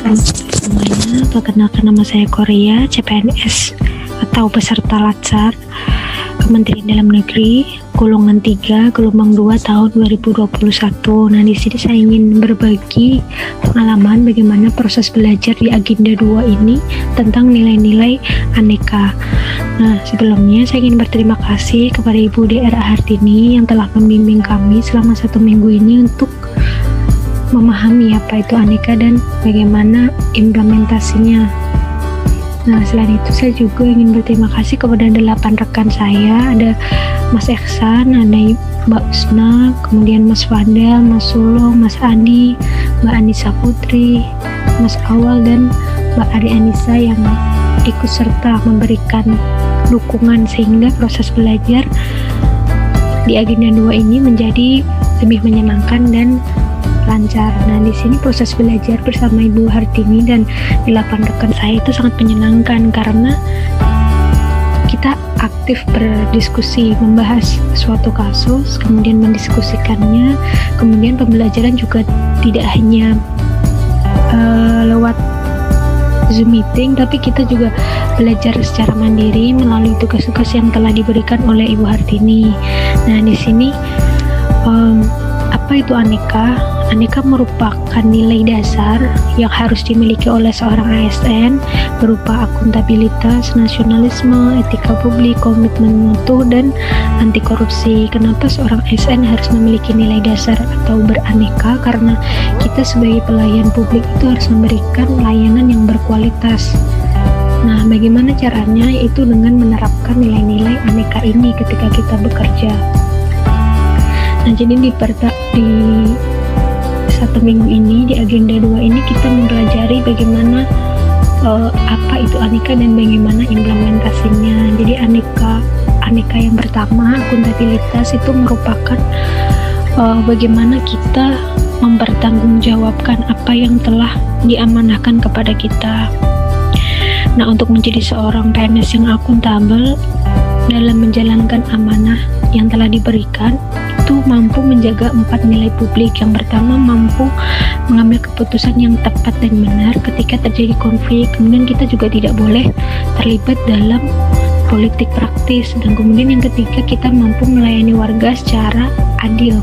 Semuanya, perkenalkan nama saya Korea, CPNS atau peserta Latsar Kementerian Dalam Negeri, golongan 3, gelombang 2 tahun 2021. Nah, di sini saya ingin berbagi pengalaman bagaimana proses belajar di agenda 2 ini tentang nilai-nilai aneka. Nah, sebelumnya saya ingin berterima kasih kepada Ibu D.R.A. Hartini yang telah membimbing kami selama 1 minggu ini untuk memahami apa itu aneka dan bagaimana implementasinya. Nah, selain itu saya juga ingin berterima kasih kepada 8 rekan saya, ada Mas Eksan, ada Mbak Usna, kemudian Mas Fadel, Mas Sulung, Mas Adi, Mbak Anissa Putri, Mas Awal, dan Mbak Ari Anissa yang ikut serta memberikan dukungan sehingga proses belajar di agenda 2 ini menjadi lebih menyenangkan dan lancar. Nah, di sini proses belajar bersama Ibu Hartini dan 8 rekan saya itu sangat menyenangkan karena kita aktif berdiskusi, membahas suatu kasus, kemudian mendiskusikannya, kemudian pembelajaran juga tidak hanya lewat Zoom meeting, tapi kita juga belajar secara mandiri melalui tugas-tugas yang telah diberikan oleh Ibu Hartini. Nah, di sini apa itu aneka? Aneka merupakan nilai dasar yang harus dimiliki oleh seorang ASN berupa akuntabilitas, nasionalisme, etika publik, komitmen mutu, dan anti korupsi. Kenapa seorang ASN harus memiliki nilai dasar atau beraneka? Karena kita sebagai pelayan publik itu harus memberikan layanan yang berkualitas. Nah, bagaimana caranya? Itu dengan menerapkan nilai-nilai aneka ini ketika kita bekerja. Nah, jadi di 1 minggu ini di agenda 2 ini kita mempelajari bagaimana apa itu aneka dan bagaimana implementasinya. Jadi aneka yang pertama, akuntabilitas, itu merupakan bagaimana kita mempertanggungjawabkan apa yang telah diamanahkan kepada kita. Nah, untuk menjadi seorang PNS yang akuntabel dalam menjalankan amanah yang telah diberikan, itu mampu menjaga 4 nilai publik. Yang pertama, mampu mengambil keputusan yang tepat dan benar ketika terjadi konflik. Kemudian kita juga tidak boleh terlibat dalam politik praktis. Dan kemudian yang ketiga, kita mampu melayani warga secara adil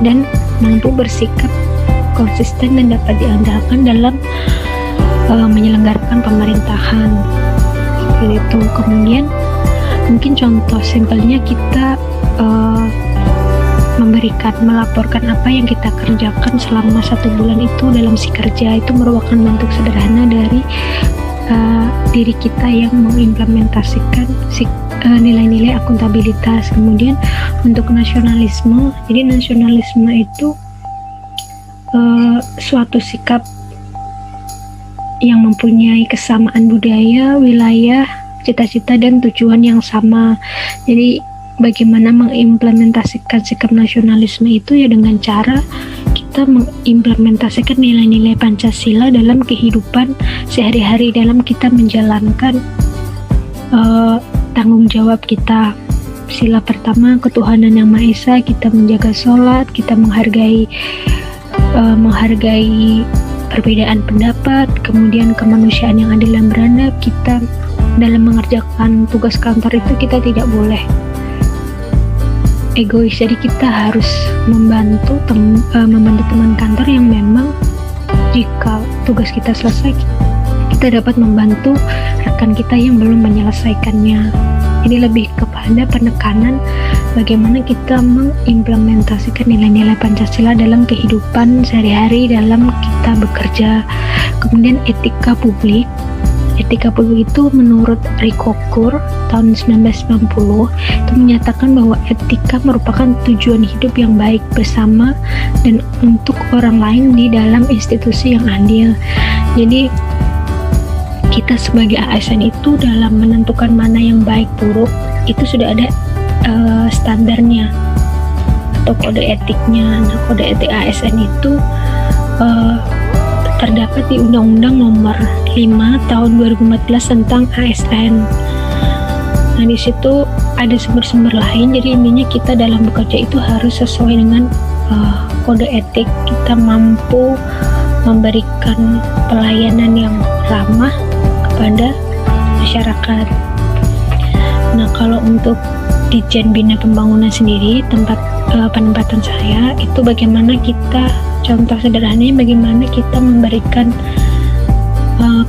dan mampu bersikap konsisten dan dapat diandalkan dalam menyelenggarakan pemerintahan. Seperti itu. Kemudian mungkin contoh simpelnya kita melaporkan apa yang kita kerjakan selama 1 bulan itu dalam si kerja. Itu merupakan bentuk sederhana dari diri kita yang mengimplementasikan nilai-nilai akuntabilitas. Kemudian untuk nasionalisme, jadi nasionalisme itu suatu sikap yang mempunyai kesamaan budaya, wilayah, cita-cita, dan tujuan yang sama. Jadi bagaimana mengimplementasikan sikap nasionalisme itu ya dengan cara kita mengimplementasikan nilai-nilai Pancasila dalam kehidupan sehari-hari, dalam kita menjalankan tanggung jawab kita. Sila pertama, ketuhanan yang Maha Esa, kita menjaga sholat, kita menghargai perbedaan pendapat, kemudian kemanusiaan yang adil dan beradab. Kita dalam mengerjakan tugas kantor itu kita tidak boleh egois, jadi kita harus membantu teman kantor yang memang jika tugas kita selesai kita dapat membantu rekan kita yang belum menyelesaikannya. Jadi lebih kepada penekanan bagaimana kita mengimplementasikan nilai-nilai Pancasila dalam kehidupan sehari-hari dalam kita bekerja. Kemudian etika publik. Etika publik itu menurut Riko Kur tahun 1990 itu menyatakan bahwa etika merupakan tujuan hidup yang baik bersama dan untuk orang lain di dalam institusi yang adil. Jadi kita sebagai ASN itu dalam menentukan mana yang baik buruk itu sudah ada standarnya atau kode etiknya. Nah, kode etik ASN itu terdapat di Undang-Undang Nomor 5 Tahun 2014 tentang ASN. Nah, di situ ada sumber-sumber lain. Jadi intinya kita dalam bekerja itu harus sesuai dengan kode etik. Kita mampu memberikan pelayanan yang ramah kepada masyarakat. Nah, kalau untuk Ditjen Bina Pembangunan sendiri, tempat penempatan saya itu bagaimana kita, contoh sederhananya bagaimana kita memberikan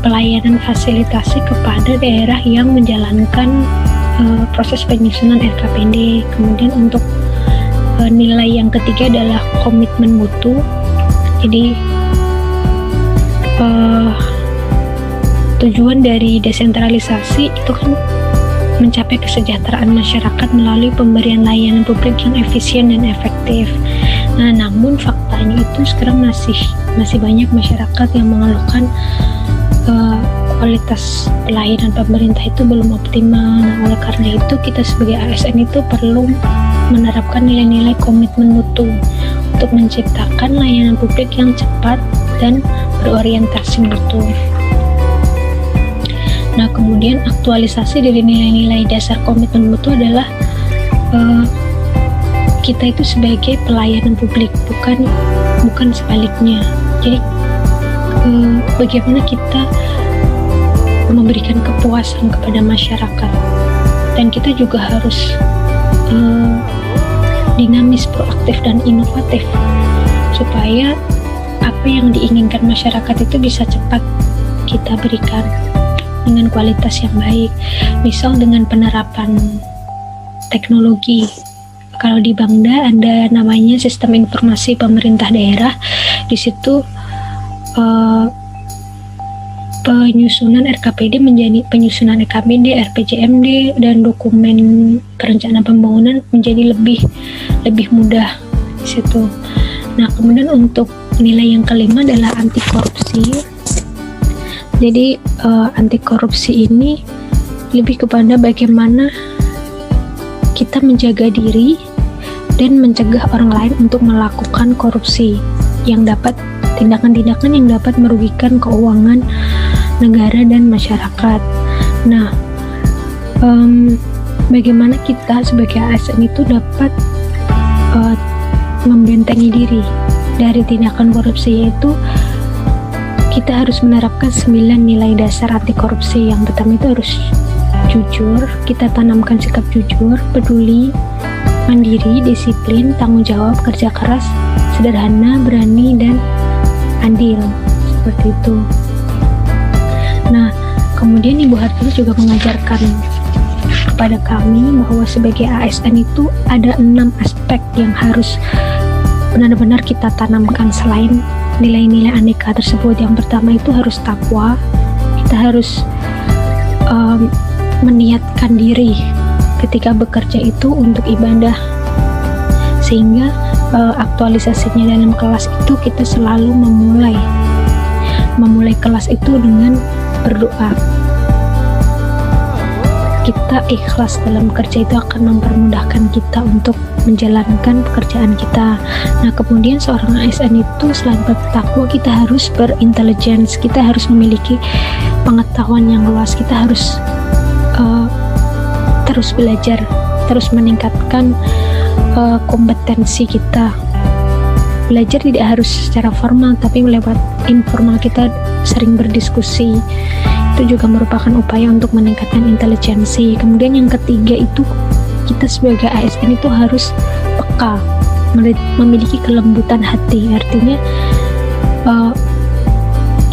pelayanan fasilitasi kepada daerah yang menjalankan proses penyusunan RKPD. Kemudian untuk nilai yang ketiga adalah komitmen mutu. Jadi tujuan dari desentralisasi itu kan mencapai kesejahteraan masyarakat melalui pemberian layanan publik yang efisien dan efektif. Nah, namun faktanya itu sekarang masih banyak masyarakat yang mengeluhkan kualitas pelayanan pemerintah itu belum optimal. Nah, oleh karena itu kita sebagai ASN itu perlu menerapkan nilai-nilai komitmen mutu untuk menciptakan layanan publik yang cepat dan berorientasi mutu. Nah, kemudian aktualisasi dari nilai-nilai dasar komitmen mutu adalah kita itu sebagai pelayanan publik, bukan sebaliknya. Jadi bagaimana kita memberikan kepuasan kepada masyarakat, dan kita juga harus dinamis, proaktif, dan inovatif supaya apa yang diinginkan masyarakat itu bisa cepat kita berikan dengan kualitas yang baik. Misal dengan penerapan teknologi, kalau di Bangda ada namanya Sistem Informasi Pemerintah Daerah. Di situ penyusunan RKPD menjadi penyusunan RKPD, RPJMD, dan dokumen perencanaan pembangunan menjadi lebih mudah di situ. Nah, kemudian untuk nilai yang kelima adalah anti korupsi. Jadi anti korupsi ini lebih kepada bagaimana kita menjaga diri dan mencegah orang lain untuk melakukan korupsi yang dapat tindakan-tindakan yang dapat merugikan keuangan negara dan masyarakat. Nah, bagaimana kita sebagai ASN itu dapat membentengi diri dari tindakan korupsi, yaitu kita harus menerapkan 9 nilai dasar anti korupsi. Yang pertama itu harus jujur, kita tanamkan sikap jujur, peduli, mandiri, disiplin, tanggung jawab, kerja keras, sederhana, berani, dan adil, seperti itu. Nah, kemudian Ibu Hartini juga mengajarkan kepada kami bahwa sebagai ASN itu ada 6 aspek yang harus benar-benar kita tanamkan selain nilai-nilai aneka tersebut. Yang pertama itu harus takwa. Kita harus meniatkan diri ketika bekerja itu untuk ibadah, sehingga aktualisasinya dalam kelas itu kita selalu memulai kelas itu dengan berdoa. Kita ikhlas dalam kerja itu akan mempermudahkan kita untuk menjalankan pekerjaan kita. Nah, kemudian seorang ASN itu selain bertakwa, kita harus berintelligence, kita harus memiliki pengetahuan yang luas, kita harus terus belajar, terus meningkatkan kompetensi kita. Belajar tidak harus secara formal, tapi lewat informal kita sering berdiskusi. Itu juga merupakan upaya untuk meningkatkan intelijensi. Kemudian yang ketiga itu kita sebagai ASN itu harus peka, memiliki kelembutan hati. Artinya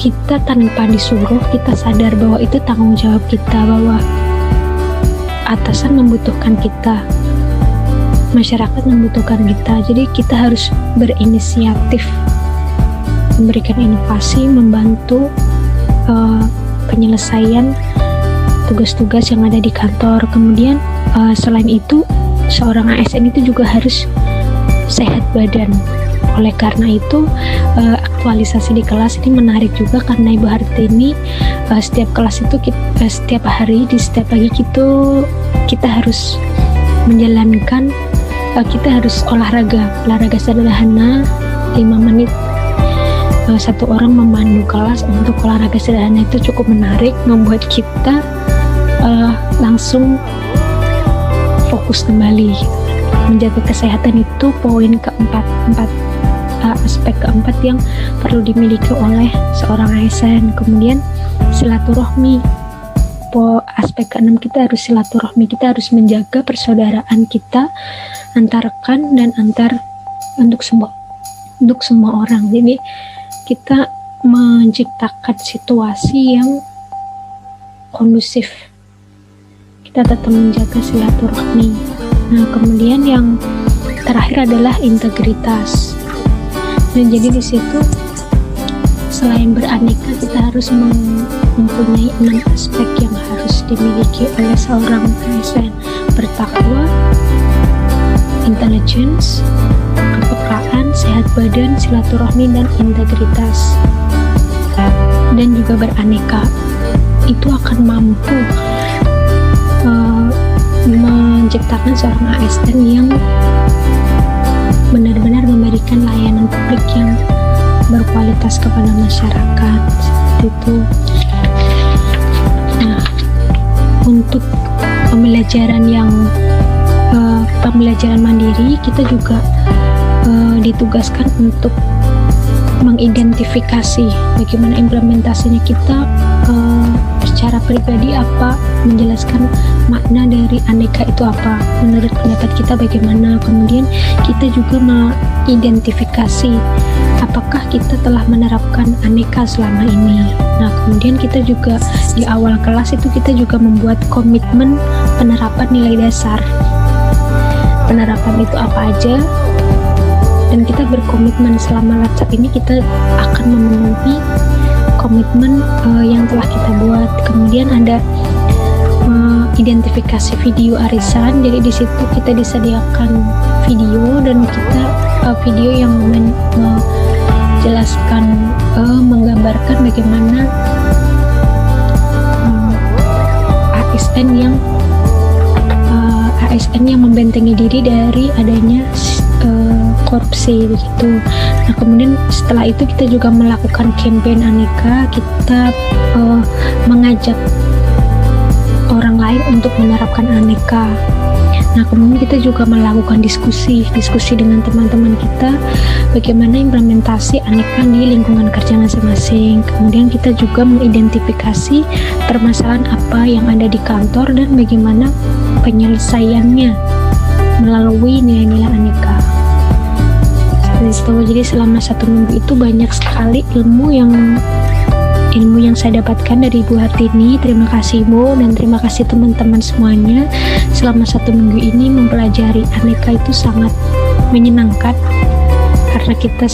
kita tanpa disuruh, kita sadar bahwa itu tanggung jawab kita, bahwa atasan membutuhkan kita, masyarakat membutuhkan kita. Jadi kita harus berinisiatif, memberikan inovasi, membantu penyelesaian tugas-tugas yang ada di kantor. Kemudian selain itu, seorang ASN itu juga harus sehat badan. Oleh karena itu, aktualisasi di kelas ini menarik juga, karena Ibu Hartini setiap kelas itu setiap hari di setiap pagi kita harus menjalankan, kita harus olahraga sederhana 5 menit. Satu orang memandu kelas untuk olahraga sederhana itu cukup menarik, membuat kita langsung fokus kembali. Menjaga kesehatan itu poin keempat. aspek keempat yang perlu dimiliki oleh seorang ASN. Kemudian silaturahmi. Aspek keenam kita harus silaturahmi, kita harus menjaga persaudaraan kita antar rekan dan untuk semua orang. Jadi kita menciptakan situasi yang kondusif, kita tetap menjaga silaturahmi. Nah, kemudian yang terakhir adalah integritas. Dan jadi di situ selain beraneka, kita harus mempunyai 6 aspek yang harus dimiliki oleh seorang ASN: bertakwa, intelligence, kepekaan, sehat badan, silaturahmi, dan integritas. Dan juga beraneka. Itu akan mampu menciptakan seorang ASN yang benar-benar memberikan layanan publik yang berkualitas kepada masyarakat. Seperti itu. Nah, untuk pembelajaran mandiri, kita juga ditugaskan untuk mengidentifikasi bagaimana implementasinya kita secara pribadi, menjelaskan makna dari aneka itu apa, menurut pendapat kita bagaimana. Kemudian kita juga mengidentifikasi apakah kita telah menerapkan aneka selama ini. Nah, kemudian kita juga di awal kelas itu kita juga membuat komitmen penerapan nilai dasar. Penerapan itu apa aja, dan kita berkomitmen selama LATSAP ini kita akan memenuhi komitmen yang telah kita buat. Kemudian ada identifikasi video arisan. Jadi di situ kita disediakan video, dan kita video yang menjelaskan, menggambarkan bagaimana ASN yang membentengi diri dari adanya korupsi begitu. Nah, kemudian setelah itu kita juga melakukan campaign aneka. Kita mengajak orang lain untuk menerapkan aneka. Nah, kemudian kita juga melakukan diskusi dengan teman-teman kita bagaimana implementasi aneka di lingkungan kerja masing-masing. Kemudian kita juga mengidentifikasi permasalahan apa yang ada di kantor dan bagaimana penyelesaiannya melalui nilai-nilai aneka. Jadi selama 1 minggu itu banyak sekali ilmu yang saya dapatkan dari Ibu Hartini. Terima kasih Ibu, dan terima kasih teman-teman semuanya. Selama 1 minggu ini mempelajari aneka itu sangat menyenangkan, karena kita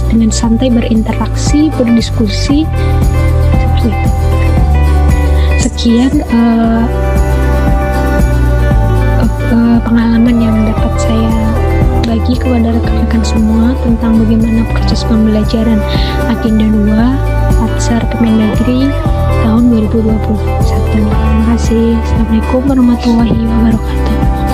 dengan santai berinteraksi, berdiskusi seperti itu. Sekian pengalaman yang dapat saya bagi kepada rekan-rekan semua tentang bagaimana proses pembelajaran Agenda 2 Latsar Kemendagri tahun 2021. Terima kasih. Assalamualaikum warahmatullahi wabarakatuh.